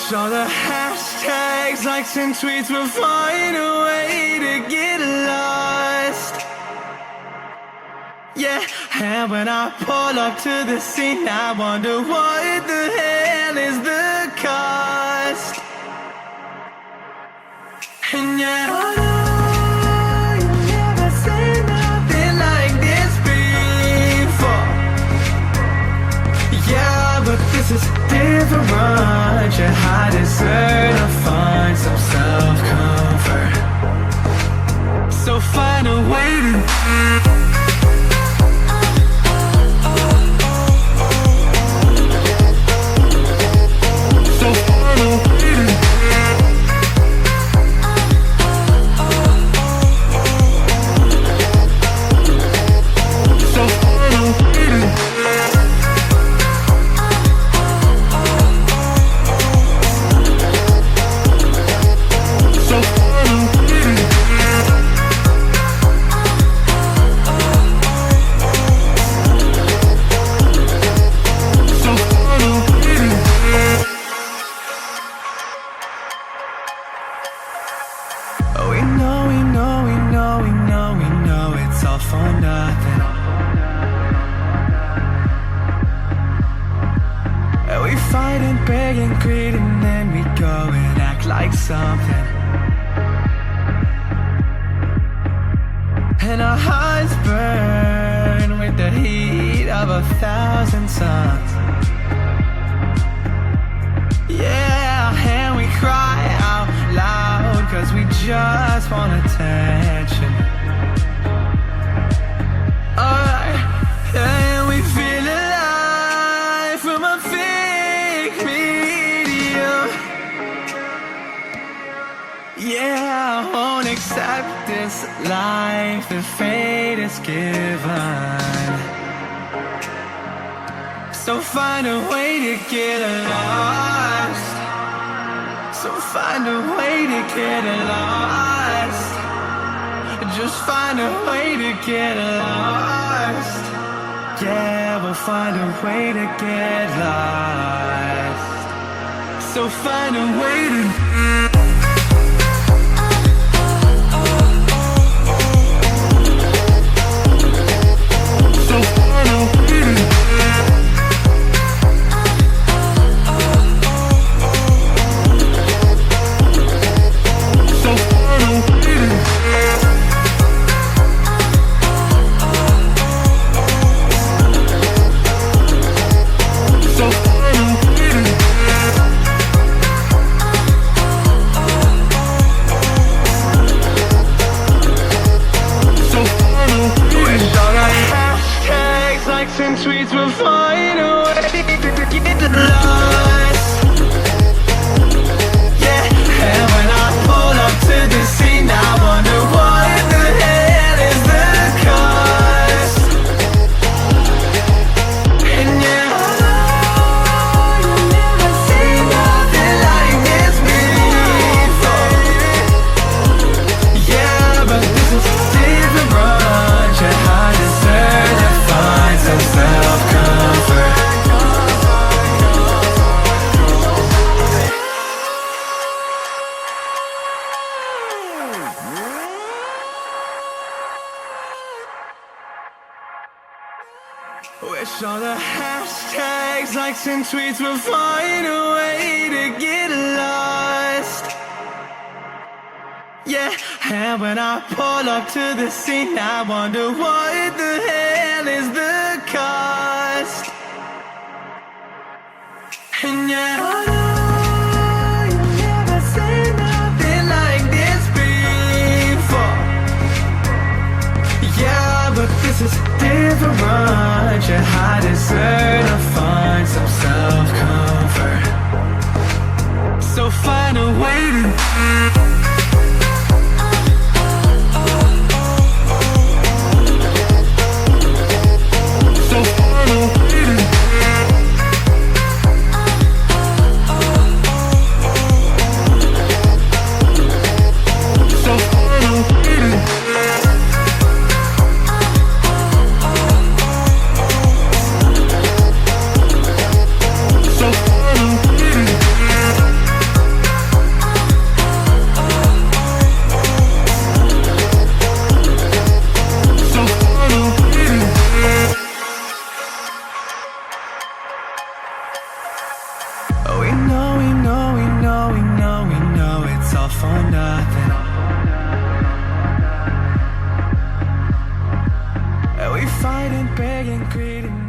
Wish all the hashtags, likes and tweets would find a way to get lost. Yeah, and when I pull up to the scene, I wonder what the hell is the cost. And yet I know you never seen nothing like this before. Yeah, but this is different. I deserve to find some self-comfort. So find a way to something. And our hearts burn with the heat of 1,000 suns. Yeah, and we cry out loud 'cause we just want attention. Alright, and we feel alive from a fake medium. Yeah, I won't accept this life that fate is given. So find a way to get lost. So find a way to get lost. Just find a way to get lost. Yeah, we'll find a way to get lost. So find a way to and tweets will find a way to get lost. Yeah, and when I pull up to the scene, I wonder what the hell is the cost. And yeah, I know you've never seen nothing like this before. Yeah, but this is a different brunch. I deserve to find some self-comfort. Wish all the hashtags, likes and tweets will find a way to get lost. Yeah, and when I pull up to the scene, I wonder what the hell is the cost. And yet I know you've never seen nothing like this before. Yeah, but this is different. I deserve to find some self-comfort. So find a way to meet and greet.